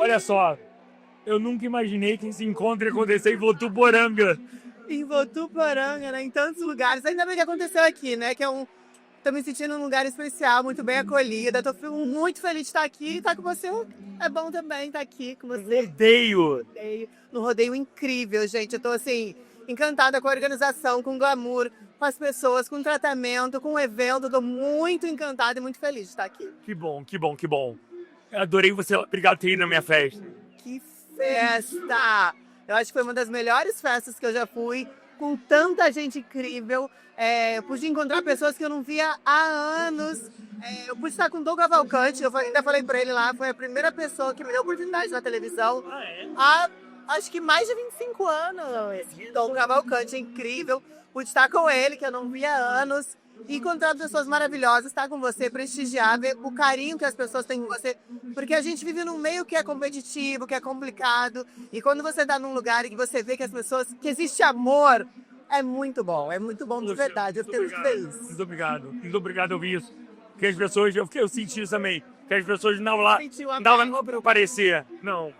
Olha só, eu nunca imaginei que esse encontro ia acontecer em Votuporanga. Em Votuporanga, né? Em tantos lugares. Ainda bem que aconteceu aqui, né? Tô me sentindo num lugar especial, muito bem acolhida. Muito feliz de estar aqui e estar com você. É bom também estar aqui com você. Rodeio. No rodeio incrível, gente. Eu tô, assim, encantada com a organização, com o glamour, com as pessoas, com o tratamento, com o evento. Tô muito encantada e muito feliz de estar aqui. Que bom, que bom, que bom. Eu adorei você. Obrigado por ter ido na minha festa. Que festa! Eu acho que foi uma das melhores festas que eu já fui, com tanta gente incrível. Eu pude encontrar pessoas que eu não via há anos. Eu pude estar com o Doug Cavalcante, eu ainda falei pra ele lá, foi a primeira pessoa que me deu oportunidade na televisão. Há, acho que mais de 25 anos. Doug Cavalcante é incrível. Pude estar com ele, que eu não via há anos. E encontrar pessoas maravilhosas, estar com você, prestigiar, ver o carinho que as pessoas têm com você. Porque a gente vive num meio que é competitivo, que é complicado. E quando você está num lugar e você vê que as pessoas, que existe amor, é muito bom de verdade. Eu fiquei muito feliz. Muito obrigado a ouvir isso. Que as pessoas, eu senti isso também, que as pessoas não lá, Sentiu a não para parecer, não.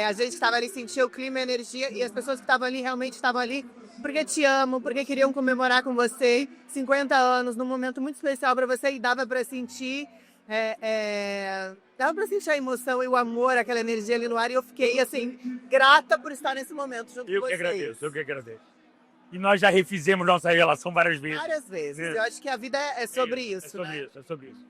A gente estava ali, sentia o clima, a energia, e as pessoas que estavam ali realmente estavam ali porque te amam, porque queriam comemorar com você 50 anos, num momento muito especial para você, e dava para sentir, dava para sentir a emoção e o amor, aquela energia ali no ar, e eu fiquei, assim, grata por estar nesse momento junto com vocês. Eu que agradeço. E nós já refizemos nossa relação várias vezes. Várias vezes. Eu acho que a vida é sobre isso, né? É sobre isso.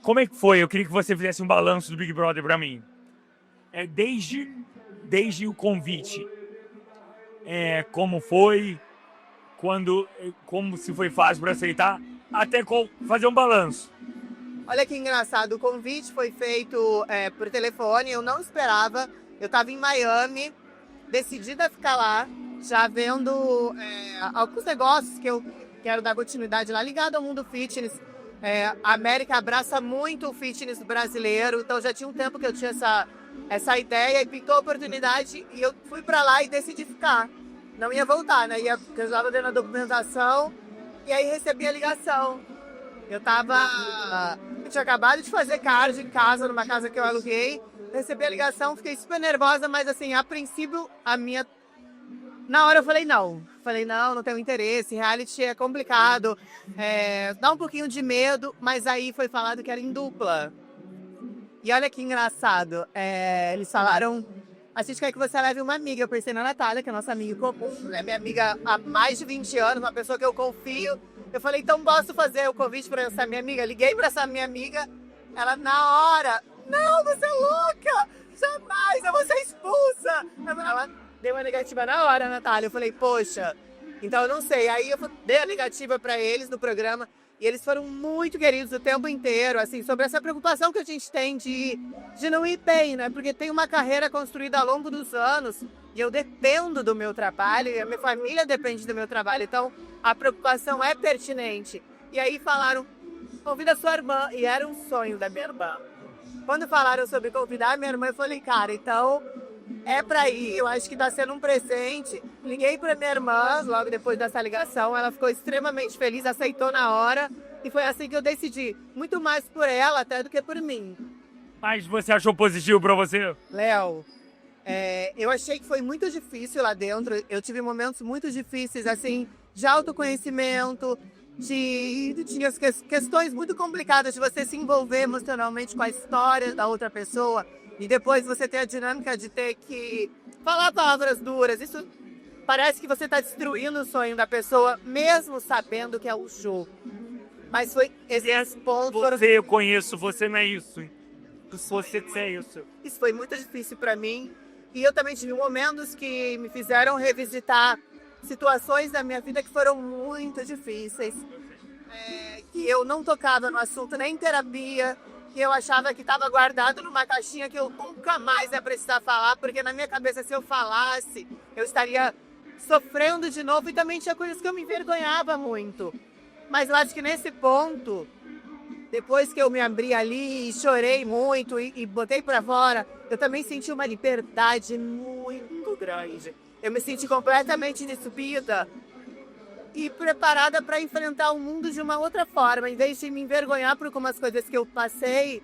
Como é que foi? Eu queria que você fizesse um balanço do Big Brother para mim. Desde o convite, como foi, como se foi fácil para aceitar, até fazer um balanço. Olha que engraçado, o convite foi feito por telefone, eu não esperava, eu estava em Miami, decidida a ficar lá, já vendo alguns negócios que eu quero dar continuidade lá, ligado ao mundo fitness. A América abraça muito o fitness brasileiro, então já tinha um tempo que eu tinha essa ideia e pintou a oportunidade e eu fui para lá e decidi ficar. Não ia voltar, né? Eu estava dentro da documentação e aí recebi a ligação. Eu tinha acabado de fazer cardio em casa, numa casa que eu aluguei, recebi a ligação, fiquei super nervosa, mas assim, a princípio, na hora eu falei não, não tenho interesse, reality é complicado, dá um pouquinho de medo, mas aí foi falado que era em dupla. E olha que engraçado, eles falaram, a gente quer que você leve uma amiga. Eu pensei na Natália, que é nossa amiga comum, né? Minha amiga há mais de 20 anos, uma pessoa que eu confio. Eu falei, então posso fazer o convite para essa minha amiga? Liguei para essa minha amiga, ela na hora, não, você é louca, jamais, eu vou ser expulsa. Ela deu uma negativa na hora, Natália. Eu falei, poxa, então eu não sei. Aí eu dei a negativa para eles no programa. E eles foram muito queridos o tempo inteiro, assim, sobre essa preocupação que a gente tem de não ir bem, né? Porque tem uma carreira construída ao longo dos anos e eu dependo do meu trabalho e a minha família depende do meu trabalho. Então, a preocupação é pertinente. E aí falaram, convida a sua irmã. E era um sonho da minha irmã. Quando falaram sobre convidar a minha irmã, eu falei, cara, então é pra ir. Eu acho que tá sendo um presente. Liguei pra minha irmã logo depois dessa ligação. Ela ficou extremamente feliz, aceitou na hora. E foi assim que eu decidi. Muito mais por ela até do que por mim. Mas você achou positivo pra você? Léo, eu achei que foi muito difícil lá dentro. Eu tive momentos muito difíceis, assim, de autoconhecimento, tinha questões muito complicadas de você se envolver emocionalmente com a história da outra pessoa. E depois você ter a dinâmica de ter que falar palavras duras. Isso parece que você está destruindo o sonho da pessoa, mesmo sabendo que é um jogo. Mas foi esse ponto. Eu conheço, você não é isso. Você é isso. Isso foi muito difícil para mim. E eu também tive momentos que me fizeram revisitar situações da minha vida que foram muito difíceis. Que eu não tocava no assunto nem em terapia. Que eu achava que estava guardado numa caixinha que eu nunca mais ia precisar falar, porque na minha cabeça, se eu falasse, eu estaria sofrendo de novo, e também tinha coisas que eu me envergonhava muito. Mas eu acho que nesse ponto, depois que eu me abri ali e chorei muito e botei para fora, eu também senti uma liberdade muito grande. Eu me senti completamente despida e preparada para enfrentar o mundo de uma outra forma. Em vez de me envergonhar por algumas coisas que eu passei,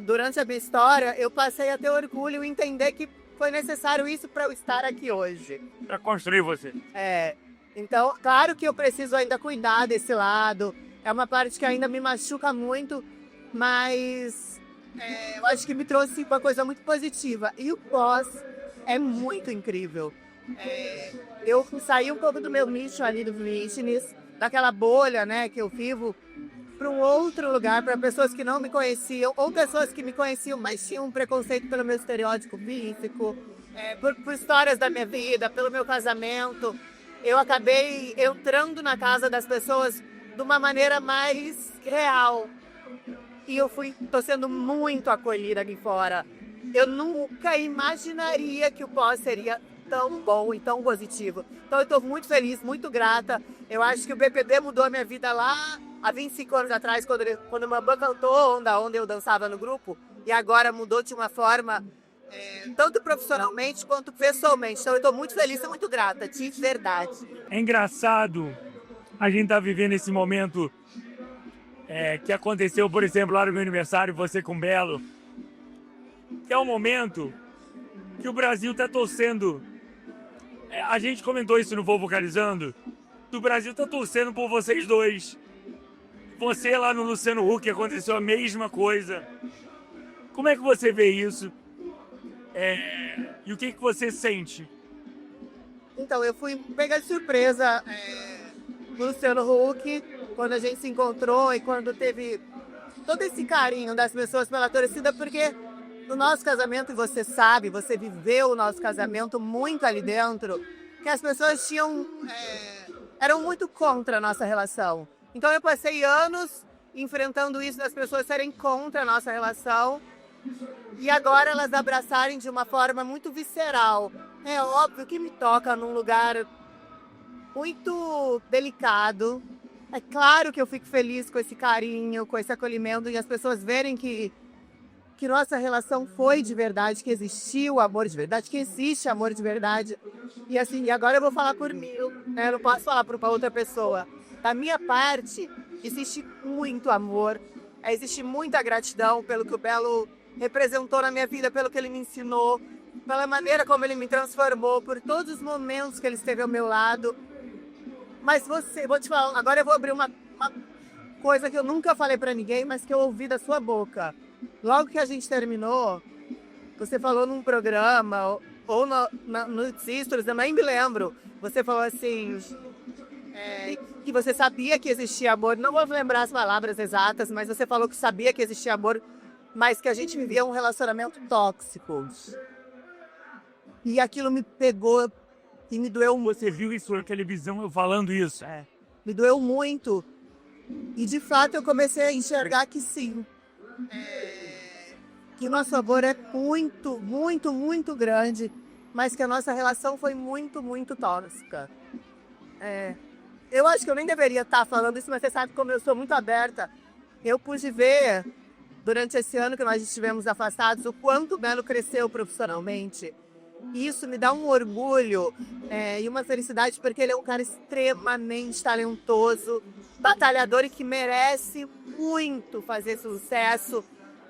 durante a minha história, eu passei a ter orgulho e entender que foi necessário isso para eu estar aqui hoje. Para construir você. Então, claro que eu preciso ainda cuidar desse lado. É uma parte que ainda me machuca muito, mas eu acho que me trouxe uma coisa muito positiva. E o pós é muito incrível. Eu saí um pouco do meu nicho ali do fitness, daquela bolha, né, que eu vivo, para um outro lugar, para pessoas que não me conheciam, ou pessoas que me conheciam, mas tinham um preconceito pelo meu estereótipo físico, por histórias da minha vida, pelo meu casamento. Eu acabei entrando na casa das pessoas de uma maneira mais real. E tô sendo muito acolhida aqui fora. Eu nunca imaginaria que o pós seria tão bom e tão positivo. Então eu estou muito feliz, muito grata. Eu acho que o BPB mudou a minha vida lá há 25 anos atrás, quando o Mambam cantou Onda Onda, eu dançava no grupo. E agora mudou de uma forma, tanto profissionalmente quanto pessoalmente. Então eu estou muito feliz e muito grata, de verdade. É engraçado a gente tá vivendo esse momento que aconteceu, por exemplo, lá no meu aniversário, você com o Belo. Que é um momento que o Brasil tá torcendo. A gente comentou isso no Vou Vocalizando. O Brasil tá torcendo por vocês dois. Você lá no Luciano Huck aconteceu a mesma coisa. Como é que você vê isso? E o que você sente? Então, eu fui pegar de surpresa no Luciano Huck, quando a gente se encontrou e quando teve todo esse carinho das pessoas pela torcida, porque no nosso casamento, e você sabe, você viveu o nosso casamento muito ali dentro, que as pessoas eram muito contra a nossa relação. Então eu passei anos enfrentando isso, das pessoas serem contra a nossa relação, e agora elas abraçarem de uma forma muito visceral. É óbvio que me toca num lugar muito delicado. É claro que eu fico feliz com esse carinho, com esse acolhimento, e as pessoas verem que nossa relação foi de verdade, que existiu amor de verdade, que existe amor de verdade. E assim, e agora eu vou falar por mim, né? Eu não posso falar para outra pessoa. Da minha parte, existe muito amor, existe muita gratidão pelo que o Belo representou na minha vida, pelo que ele me ensinou, pela maneira como ele me transformou, por todos os momentos que ele esteve ao meu lado. Mas vou te falar, agora eu vou abrir uma coisa que eu nunca falei para ninguém, mas que eu ouvi da sua boca. Logo que a gente terminou, você falou num programa, ou nos Stories, eu nem me lembro, você falou assim, que você sabia que existia amor, não vou lembrar as palavras exatas, mas você falou que sabia que existia amor, mas que a gente vivia um relacionamento tóxico. E aquilo me pegou e me doeu muito. Você viu isso na televisão, eu falando isso? Me doeu muito. E de fato eu comecei a enxergar que sim. Que o nosso amor é muito, muito, muito grande, mas que a nossa relação foi muito, muito tóxica. Eu acho que eu nem deveria estar falando isso, mas você sabe como eu sou muito aberta. Eu pude ver, durante esse ano que nós estivemos afastados, o quanto o Belo cresceu profissionalmente. E isso me dá um orgulho e uma felicidade, porque ele é um cara extremamente talentoso, batalhador e que merece muito fazer sucesso.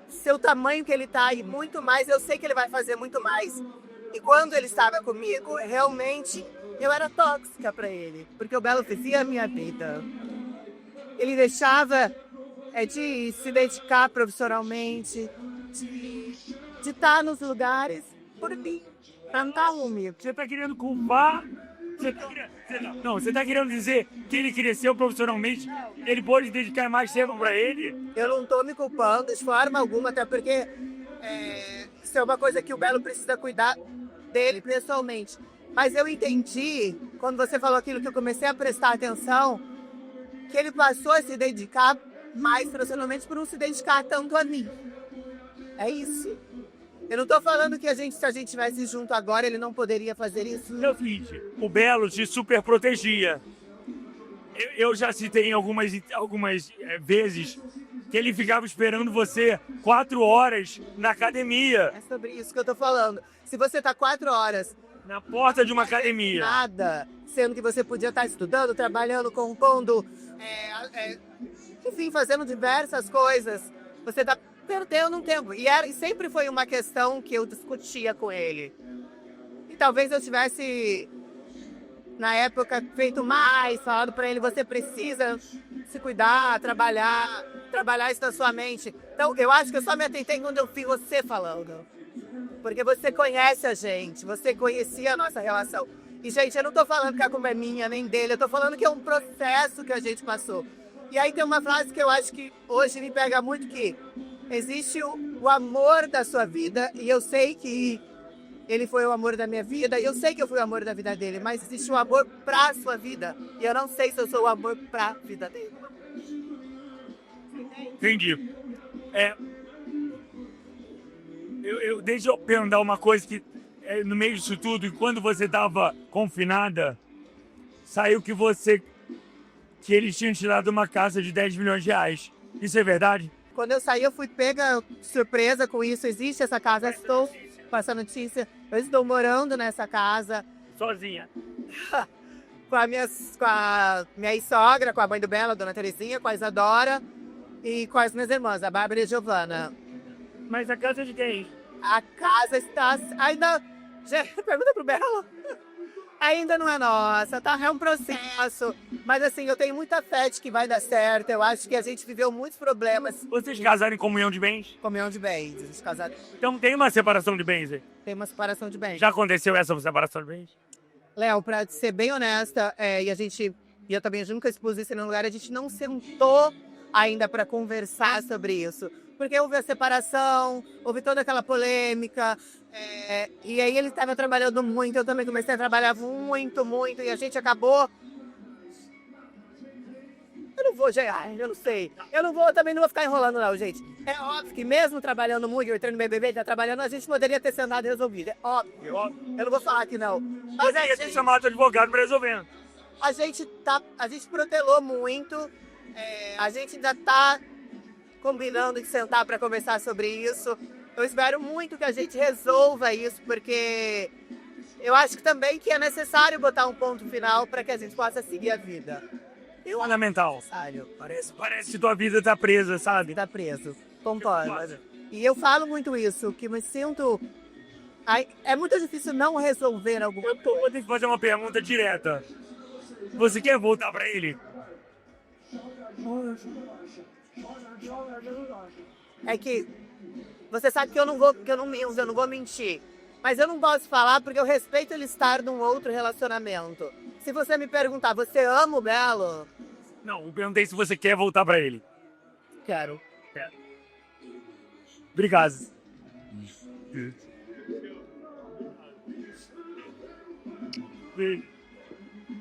Seu tamanho que ele tá e muito mais, eu sei que ele vai fazer muito mais. E quando ele estava comigo, realmente eu era tóxica para ele, porque o Belo fazia a minha vida. Ele deixava de se dedicar profissionalmente, de estar nos lugares por mim, pra não estar comigo. Você tá querendo culpar? Você tá querendo dizer que ele cresceu profissionalmente, ele pode dedicar mais tempo para ele? Eu não tô me culpando de forma alguma, até porque isso é uma coisa que o Belo precisa cuidar dele pessoalmente. Mas eu entendi, quando você falou aquilo, que eu comecei a prestar atenção, que ele passou a se dedicar mais profissionalmente por não se dedicar tanto a mim. É isso. Eu não tô falando que se a gente estivesse junto agora, ele não poderia fazer isso. É o seguinte, o Belo te super protegia. Eu já citei em algumas vezes que ele ficava esperando você 4 horas na academia. É sobre isso que eu tô falando. Se você tá 4 horas na porta de uma academia, nada, sendo que você podia estar estudando, trabalhando, compondo, enfim, fazendo diversas coisas, você tá perdendo um tempo. E sempre foi uma questão que eu discutia com ele. E talvez eu tivesse, na época, feito mais, falado para ele, você precisa se cuidar, trabalhar isso na sua mente. Então, eu acho que eu só me atentei quando eu vi você falando. Porque você conhece a gente, você conhecia a nossa relação. E, gente, eu não tô falando que a culpa é minha, nem dele, eu tô falando que é um processo que a gente passou. E aí tem uma frase que eu acho que hoje me pega muito, que existe o amor da sua vida, e eu sei que ele foi o amor da minha vida, e eu sei que eu fui o amor da vida dele, mas existe um amor pra sua vida, e eu não sei se eu sou o amor pra vida dele. Entendi. Deixa eu perguntar uma coisa que, no meio disso tudo, enquanto você estava confinada, saiu que eles tinham te dado uma casa de 10 milhões de reais. Isso é verdade? Quando eu saí, eu fui pega surpresa com isso. Existe essa casa, eu estou passando notícia, eu estou morando nessa casa. Sozinha. com a minha ex-sogra, com a mãe do Bela, a dona Terezinha, com a Isadora e com as minhas irmãs, a Bárbara e a Giovana. Mas a casa é de quem? A casa está ainda... Pergunta pro Belo. Ainda não é nossa, tá? É um processo. Mas assim, eu tenho muita fé de que vai dar certo. Eu acho que a gente viveu muitos problemas. Vocês casaram em comunhão de bens? Comunhão de bens. A gente casado. Então tem uma separação de bens aí? Tem uma separação de bens. Já aconteceu essa separação de bens? Léo, pra ser bem honesta, e eu também nunca expus isso em nenhum lugar, a gente não sentou ainda para conversar sobre isso. Porque houve a separação, houve toda aquela polêmica, e aí ele estava trabalhando muito, eu também comecei a trabalhar muito, e a gente acabou... eu não sei. Também não vou ficar enrolando não, gente. É óbvio que mesmo trabalhando muito, eu entrei no BBB, tá trabalhando, a gente poderia ter sentado e resolvido. É óbvio. Eu não vou falar que não. Mas aí tem chamado advogado para resolver. A gente protelou muito, a gente ainda tá combinando de sentar para conversar sobre isso. Eu espero muito que a gente resolva isso, porque eu acho que também que é necessário botar um ponto final para que a gente possa seguir a vida. Fundamental. Necessário. Parece que tua vida tá presa, sabe? Tá preso. Concordo. E eu falo muito isso, que me sinto... É muito difícil não resolver alguma coisa. Vou ter que fazer uma pergunta direta. Você quer voltar pra ele? É que você sabe que eu não vou mentir. Mas eu não posso falar porque eu respeito ele estar num outro relacionamento. Se você me perguntar, você ama o Belo? Não, eu perguntei se você quer voltar pra ele. Quero. Obrigado.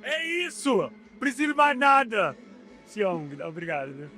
É isso! Preciso mais nada! Te amo, obrigado.